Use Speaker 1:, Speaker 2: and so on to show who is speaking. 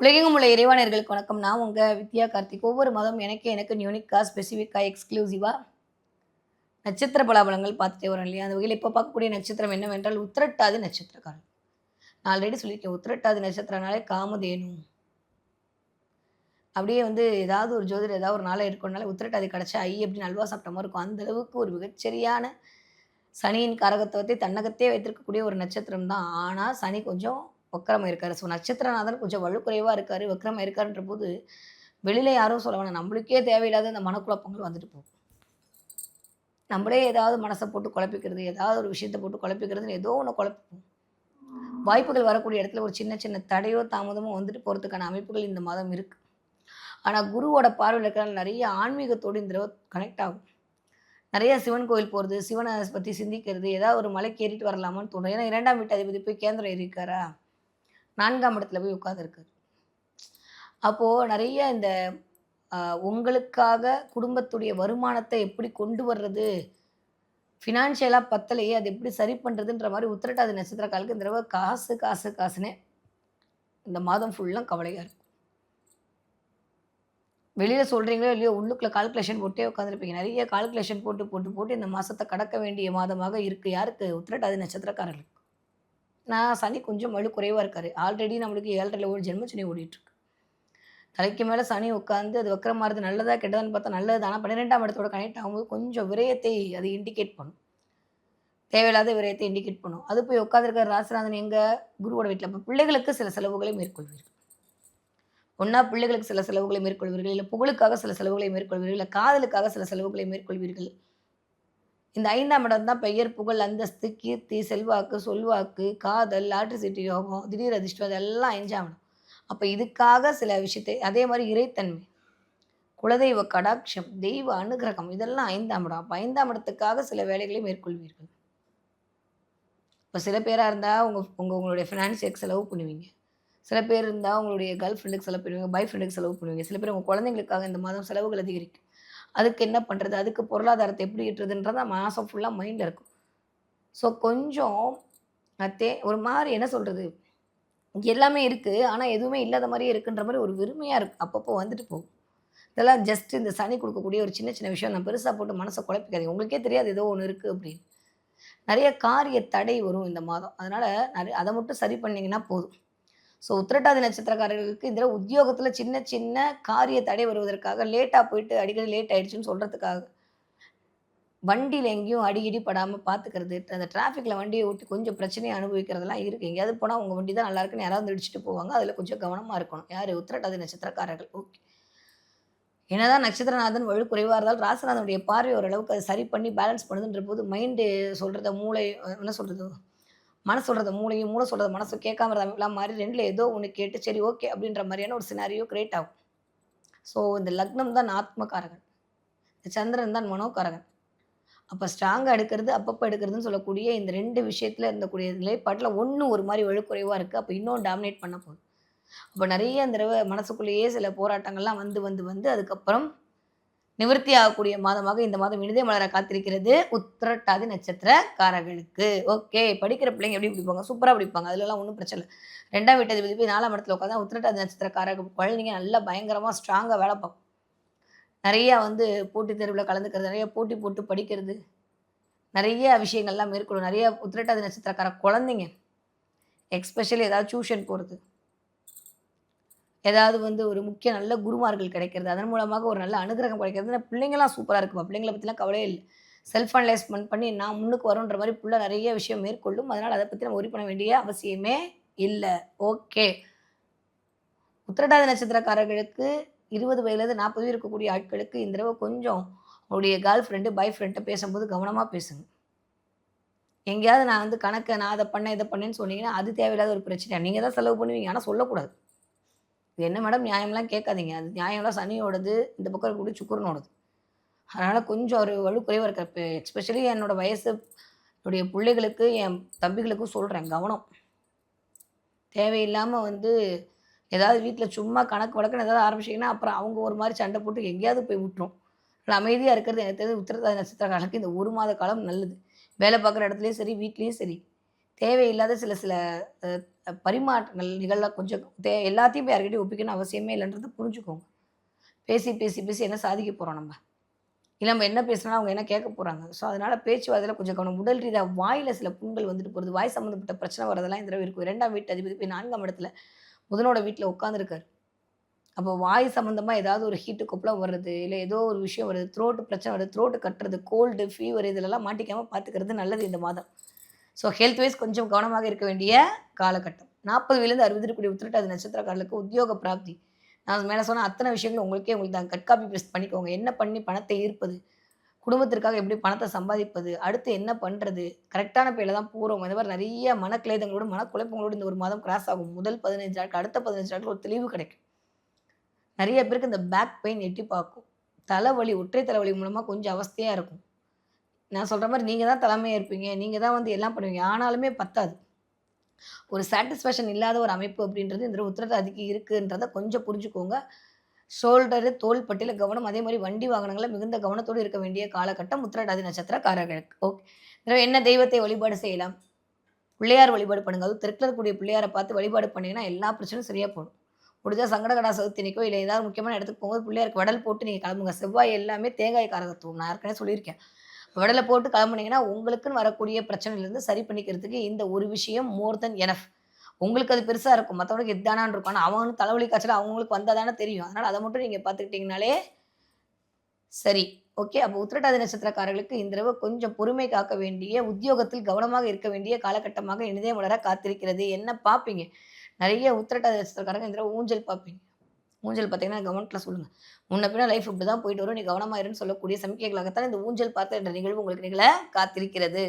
Speaker 1: உலகெங்கும் உள்ள இறைவானர்களுக்கு வணக்கம். நான் உங்க வித்யா கார்த்திக். ஒவ்வொரு மாதம் எனக்கு யூனிக்கா, ஸ்பெசிஃபிக்கா, எக்ஸ்க்ளூசிவா நட்சத்திர பலாபலங்கள் பார்த்துட்டே வரோம் இல்லையா? அந்த வகையில இப்ப பார்க்கக்கூடிய நட்சத்திரம் என்னவென்றால், உத்திரட்டாதி நட்சத்திரக்காரர். நான் ஆல்ரெடி சொல்லியிருக்கேன். உத்திரட்டாதி நட்சத்திரம்னாலே காமதேனு. அப்படியே ஏதாவது ஒரு ஜோதிடர் ஏதாவது ஒரு நாள எடுக்கணும்னாலே உத்திரட்டாதி கிடைச்சா அப்படின்னு அல்வா சாப்பிட்ட மாரி இருக்கும். அந்த அளவுக்கு ஒரு மிகச்சரியான சனியின் காரகத்துவத்தை தன்னகத்தே வைத்திருக்கக்கூடிய ஒரு நட்சத்திரம் தான். ஆனா, சனி கொஞ்சம் வக்ரமா இருக்காரு. ஸோ நட்சத்திரநாதன் கொஞ்சம் வலுக்குறைவா இருக்காரு, வக்ரமா இருக்காருன்றபோது, வெளியில யாரும் சொல்ல வேணாம். நம்மளுக்கே தேவையில்லாத இந்த மனக்குழப்பங்கள் வந்துட்டு போகும். நம்மளே ஏதாவது மனச போட்டு குழப்பிக்கிறது, ஏதாவது ஒரு விஷயத்த போட்டு குழப்பிக்கிறதுன்னு ஏதோ ஒண்ணு குழப்பிப்போம். வாய்ப்புகள் வரக்கூடிய இடத்துல ஒரு சின்ன சின்ன தடையோ, தாமதமோ வந்துட்டு போறதுக்கான அமைப்புகள் இந்த மாதம் இருக்கு. ஆனா, குருவோட பார்வையில இருக்கிறனால நெறைய ஆன்மீகத்தோடு இந்த தடவ கனெக்ட் ஆகும். நெறைய சிவன் கோவில் போறது, சிவன பத்தி சிந்திக்கிறது, ஏதாவது ஒரு மலைக்கு ஏறிட்டு வரலாமான்னு தோணும். ஏன்னா 2ஆம் வீட்டு அதிபதி போய் கேந்திரம் ஏறியிருக்காரா, 4ஆம் இடத்துல போய் உட்கார்ந்திருக்காரு. அப்போ நெறைய இந்த அ உங்களுக்காக குடும்பத்துடைய வருமானத்த எப்படி கொண்டு வர்றது? ஃபினான்ஷியலா பத்தலையே, அது எப்படி சரி பண்றதுன்ற மாரி உத்திரட்டாதி நட்சத்திரக்காரர்களுக்கு இந்த தடவ காசு, காசு, காசுன்னே இந்த மாதம் ஃபுல்லா கவலையா இருக்கும். வெளியில சொல்றீங்களோ இல்லையோ, உள்ளுக்குள்ள கால்குலேஷன் போட்டே உட்காந்துருப்பீங்க. நெறைய கால்குலேஷன் போட்டு, போட்டு, போட்டு இந்த மாசத்த கடக்க வேண்டிய மாதமாக இருக்கு. யாருக்கு? உத்திரட்டாதி நட்சத்திரக்காரர்களுக்கு. நான் சனி கொஞ்சம் வலு குறைவா இருக்காரு. ஆல்ரெடி நம்மளுக்கு 7:30ல ஒரு ஜென்மச்சனி ஓடிட்டுருக்கு. தலைக்கு மேல சனி உட்கார்ந்து அது வக்ரமாறது நல்லதா, கெட்டதான்னு பார்த்தா நல்லது தான். ஆனா 12ஆம் இடத்தோட கனெக்ட் ஆகும்போது கொஞ்சம் விரயத்தை அது இண்டிகேட் பண்ணும். தேவையில்லாத விரயத்தை இண்டிகேட் பண்ணும். அது போய் உட்கார்ந்திருக்கிற ராசிநாதன் எங்க? குருவோட வீட்ல. அப்ப பிள்ளைகளுக்கு சில செலவுகளை மேற்கொள்வீர்கள். ஒண்ணா பிள்ளைகளுக்கு சில செலவுகளை மேற்கொள்வீர்கள். இல்ல புகழுக்காக சில செலவுகளை மேற்கொள்வீர்கள். இல்ல காதலுக்காக சில செலவுகளை மேற்கொள்வீர்கள். இந்த 5ஆம் இடம் தான் பெயர், புகழ், அந்தஸ்து, கீர்த்தி, செல்வாக்கு, சொல்வாக்கு, காதல், லாட்டரி சீட்டு யோகம், திடீர் அதிர்ஷ்டம் இதெல்லாம் 5ஆம் இடம். அப்ப இதுக்காக சில விஷயத்தை அதே மாரி இறைத்தன்மை, குலதெய்வ கடாட்சம், தெய்வ அனுக்கிரகம் இதெல்லாம் 5ஆம் இடம். அப்ப 5ஆம் இடத்துக்காக சில வேலைகளை மேற்கொள்வீர்கள். இப்ப சில பேரா இருந்தா உங்களுடைய ஃபினான்ஸியலுக்கு செலவு பண்ணுவீங்க. சில பேர் இருந்தா உங்களுடைய கேர்ள் ஃப்ரெண்டுக்கு செலவு பண்ணுவீங்க, பாய் ஃப்ரெண்டுக்கு செலவு பண்ணுவீங்க. சில பேர் உங்க குழந்தைங்களுக்காக இந்த மாதம் செலவுகள் அதிகரிக்கும். அதுக்கு என்ன பண்றது? அதுக்கு பொருளாதாரத்த எப்படி ஈட்டுறதுன்றத மாசம் ஃபுல்லா மைண்ட்ல இருக்கும். ஸோ கொஞ்சம் ஒரு மாரி என்ன சொல்றது? இங்க எல்லாமே இருக்கு. ஆனா எதுவுமே இல்லாத மாரியே இருக்குன்ற மாரி ஒரு வெறுமையா இருக்கு. அப்பப்போ வந்துட்டு போகும். இதெல்லாம் ஜஸ்ட் இந்த சனி குடுக்கக்கூடிய ஒரு சின்ன சின்ன விஷயம். நான் பெருசா போட்டு மனச குழப்பிக்காதீங்க. உங்களுக்கே தெரியாது ஏதோ ஒண்ணு இருக்கு அப்படின்னு. நெறைய காரிய தடை வரும் இந்த மாதம். அதனால அத மட்டும் சரி பண்ணீங்கன்னா போதும். ஸோ உத்திரட்டாதி நட்சத்திரக்காரர்களுக்கு இந்த தடவ உத்தியோகத்தில சின்ன சின்ன காரிய தடை வருவதற்காக லேட்டா போயிட்டு அடிக்கடி லேட் ஆயிடுச்சுன்னு சொல்றதுக்காக, வண்டியில எங்கேயும் அடி கிடி படாம பார்த்துக்கிறது, அந்த டிராஃபிக்ல வண்டிய ஓட்டி கொஞ்சம் பிரச்சனைய அனுபவிக்கிறதெல்லாம் இருக்கு. எங்கேயாவது போனா உங்க வண்டி தான் நல்லாருக்குன்னு யாராவது இடிச்சுட்டு போவாங்க. அதில கொஞ்சம் கவனமா இருக்கணும். யாரு? உத்திரட்டாதி நட்சத்திரக்காரர்கள். ஓகே. என்னதான் நட்சத்திரநாதன் வலுக்குறைவா இருந்தாலும், ராசிநாதனுடைய பார்வை ஓரளவுக்கு அத சரி பண்ணி பேலன்ஸ் பண்ணுதுன்ற போது, மைண்டு சொல்றத மூளை என்ன சொல்றது? மனசு சொல்றத மூளையும், மூளை சொல்றத மனசும் கேட்காம இருந்த அமைப்புலாம் மாறி 2ல ஏதோ ஒண்ணு கேட்டு, சரி ஓகே அப்படின்ற மாரியான ஒரு சினாரியோ கிரியேட் ஆகும். ஸோ இந்த லக்னம் தான் ஆத்மகாரகன். இந்த சந்திரன் தான் மனோகாரகன். அப்ப ஸ்ட்ராங்கா எடுக்கிறது, அப்பப்ப எடுக்கிறதுன்னு சொல்லக்கூடிய இந்த 2 விஷயத்துல இருந்தக்கூடிய நிலைப்பாட்டுல ஒண்ணு ஒரு மாரி வலுக்குறைவா இருக்கு. அப்ப இன்னொன்னு டாமினேட் பண்ண போகுது. அப்ப நெறைய இந்த தடவ மனசுக்குள்ளேயே சில போராட்டங்கள்லாம் வந்து அதுக்கப்புறம் நிவர்த்தி ஆகக்கூடிய மாதமாக இந்த மாதம் இனிதே மலர காத்திருக்கிறது. உத்திரட்டாதி நட்சத்திரக்காரர்களுக்கு. ஓகே. படிக்கிற பிள்ளைங்க எப்படி படிப்பாங்க? சூப்பரா படிப்பாங்க. அதுலலாம் ஒண்ணும் பிரச்சனை இல்ல. 2ஆம் வீட்டு அதிபதி போய் 4ஆம் இடத்துல உட்கார்ந்தா உத்திரட்டாதி நட்சத்திரக்காரங்க குழந்தைங்க நல்லா பயங்கரமா ஸ்ட்ராங்கா வேல பார்க்கும். நெறையா போட்டித் தேர்வுல கலந்துக்கிறது, நெறைய போட்டி போட்டு படிக்கிறது, நெறைய விஷயங்கள்லாம் மேற்கொள்ளும். நெறைய உத்திரட்டாதி நட்சத்திரக்கார குழந்தைங்க, எஸ்பெஷலி ஏதாவது டியூஷன் போறது. ஏதாவது ஒரு முக்கிய நல்ல குருமார்கள் கிடைக்கிறது. அதன் மூலமாக ஒரு நல்ல அனுகிரகம் கிடைக்கிறது. பிள்ளைங்கலாம் சூப்பரா இருக்குப்பா. பிள்ளைங்கள பத்திலாம் கவலையே இல்ல. செல்ஃப் அனலைஸ்மென்ட் பண்ணி நான் முன்னுக்கு வரணுன்ற மாரி புள்ள நெறைய விஷயம் மேற்கொள்ளும். அதனால அத பத்தி நம்ம வொரி பண்ண வேண்டிய அவசியமே இல்ல. ஓகே. உத்திரட்டாதி நட்சத்திரக்காரர்களுக்கு 20 வயதிலிருந்து 40 இருக்கக்கூடிய ஆட்களுக்கு இந்த தடவ கொஞ்சம் உங்களுடைய கேர்ள் ஃப்ரெண்ட், பாய் ஃப்ரெண்ட்ட பேசும்போது கவனமா பேசுங்க. எங்கேயாவது நான் கணக்க நான் அத பண்ணேன், இத பண்ணேன்னு சொன்னீங்கன்னா, அது தேவையில்லாத ஒரு பிரச்சனை. நீங்க தான் செலவு பண்ணுவீங்க. ஆனா சொல்லக்கூடாது. இது என்ன மேடம் நியாயம்லாம் கேட்காதீங்க. அது நியாயம்லாம் சனியோடது, இந்த பக்கம் இருக்கக்கூடிய சுக்கிரனோடது. அதனால கொஞ்சம் ஒரு வலுக்குறைவா இருக்காரு. இப்ப எஸ்பெஷலி என்னோட வயசு என்னுடைய புள்ளைகளுக்கு, என் தம்பிகளுக்கும் சொல்றேன். கவனம். தேவையில்லாம ஏதாவது வீட்ல சும்மா கணக்கு வழக்குன்னு ஏதாவது ஆரம்பிச்சீங்கன்னா, அப்புறம் அவங்க ஒரு மாரி சண்டை போட்டு எங்கேயாவது போய் விட்டுரும். அதனால அமைதியா இருக்கிறது எனக்கு தெரிஞ்சு உத்திரட்டாதி நட்சத்திரக்காரர்களுக்கு இந்த 1 மாத காலம் நல்லது. வேலை பார்க்குற இடத்துலயும் சரி, வீட்லயும் சரி. தேவையில்லாத சில சில பரிமாற்றங்கள் நிகழ கொஞ்சம் எல்லாத்தையும் போய் யார்கிட்டயும் ஒப்பிக்கணும்னு அவசியமே இல்லன்றத புரிஞ்சுக்கோங்க. பேசி, பேசி, பேசி என்ன சாதிக்க போறோம் நம்ம? இல்ல நம்ம என்ன பேசினாலும் அவங்க என்ன கேட்க போறாங்க? ஸோ, அதனால பேச்சுவார்த்தையில கொஞ்சம் கவனம். உடல் ரீதியா வாயில சில புண்கள் வந்துட்டு போறது. வாய் சம்மந்தப்பட்ட பிரச்சனை வரதெல்லாம் இந்த தடவ இருக்கும். 2ஆம் வீட்டு அதிபதி போய் 4ஆம் இடத்துல புதனோட வீட்ல உட்கார்ந்திருக்காரு. அப்போ வாய் சம்மந்தமா ஏதாவது ஒரு ஹீட்டு கொப்பளம் வர்றது, இல்ல ஏதோ ஒரு விஷயம் வருது, த்ரோட் பிரச்சனை வருது, த்ரோட் கட்டுறது, கோல்டு, ஃபீவர் இதுலலாம் மாட்டிக்காம பார்த்துக்கிறது நல்லது இந்த மாதம். ஸோ ஹெல்த் வைஸ் கொஞ்சம் கவனமாக இருக்க வேண்டிய காலகட்டம். 40 வயதிலிருந்து 60 இருக்கக்கூடிய உத்திரட்டாதி நட்சத்திரக்காரர்களுக்கு உத்தியோக பிராப்தி. நான் மேல சொன்ன அத்தன விஷயங்களும் உங்களுக்கு தான். கட் காப்பி பேஸ்ட் பண்ணிக்கோங்க. என்ன பண்ணி பணத்தை ஈர்ப்பது? குடும்பத்திற்காக எப்படி பணத்த சம்பாதிப்பது? அடுத்து என்ன பண்றது? கரெக்ட்டான பேர்ல தான் போறோம். இந்த மாரி நெறைய மனக்லேதங்களோடு, மனக்குழப்பங்களோடு இந்த ஒரு மாதம் கிராஸ் ஆகும். முதல் 15 நாட்கள், அடுத்த 15 நாட்கள் ஒரு தெளிவு கிடைக்கும். நெறைய பேருக்கு இந்த பேக் பெயின் எட்டி பார்க்கும். தலைவலி, ஒற்றை தலைவலி மூலமா கொஞ்சம் அவஸ்தையா இருக்கும். நான் சொல்ற மாரி நீங்க தான் தலைமையா இருப்பீங்க. நீங்க தான் வந்து எல்லாம் பண்ணுவீங்க. ஆனாலுமே பத்தாது. ஒரு சாட்டிஸ்ஃபேக்ஷன் இல்லாத ஒரு அமைப்பு அப்படின்றது இந்த உத்திரட்டாதிக்கு இருக்குன்றத கொஞ்சம் புரிஞ்சுக்கோங்க. ஷோல்டரு, தோள்பட்டையில கவனம். அதே மாரி வண்டி வாகனங்கள்ல மிகுந்த கவனத்தோடு இருக்க வேண்டிய காலகட்டம் உத்திரட்டாதி நட்சத்திரக்காரர்களுக்கு. ஓகே. இதுல என்ன தெய்வத்தை வழிபாடு செய்யலாம்? பிள்ளையார் வழிபாடு பண்ணுங்க. அதுவும் தெற்குல இருக்கக்கூடிய பிள்ளையார பார்த்து வழிபாடு பண்ணீங்கன்னா, எல்லா பிரச்சனையும் சரியா போடும். முடிஞ்சா சங்கடகடா சதுர்த்தி அன்னைக்கோ, இல்ல ஏதாவது முக்கியமான இடத்துக்கு போகும்போது பிள்ளையாருக்கு வடல் போட்டு நீங்க கிளம்புங்க. செவ்வாய் எல்லாமே தேங்காய் காரகத்துவம். நான் ஏற்கனவே சொல்லியிருக்கேன். வடல போட்டு கிளம்புனீங்கன்னா, உங்களுக்குன்னு வரக்கூடிய பிரச்சனையிலருந்து சரி பண்ணிக்கிறதுக்கு இந்த ஒரு விஷயம் மோர் தென் எனஃப். உங்களுக்கு அது பெருசா இருக்கும். மத்தவங்களுக்கு இதானான்னு இருக்கும். ஆனா அவங்களும் தலைவலி, காய்ச்சல் அவங்களுக்கு வந்தா தானே தெரியும். அதனால அத மட்டும் நீங்க பார்த்துக்கிட்டீங்கனாலே சரி. ஓகே. அப்போ உத்திரட்டாதி நட்சத்திரக்காரர்களுக்கு இந்த தடவ கொஞ்சம் பொறுமை காக்க வேண்டிய, உத்தியோகத்தில் கவனமாக இருக்க வேண்டிய காலகட்டமாக இனிதே மலர காத்திருக்கிறது. என்ன பார்ப்பீங்க? நெறைய உத்திரட்டாதி நட்சத்திரக்காரங்க இந்த தடவ ஊஞ்சல் பார்ப்பீங்க. ஊஞ்சல் பார்த்தீங்கன்னா, கவனத்தில சொல்லுங்க. முன்ன பின்ன லைஃப் இப்படிதான் போயிட்டு வரும். நீ கவனமா இருன்னு சொல்லக்கூடிய சமிக்கைகளாகத்தான் இந்த ஊஞ்சல் பார்த்தல் என்ற நிகழ்வு உங்களுக்கு நிகழ காத்திருக்கிறது.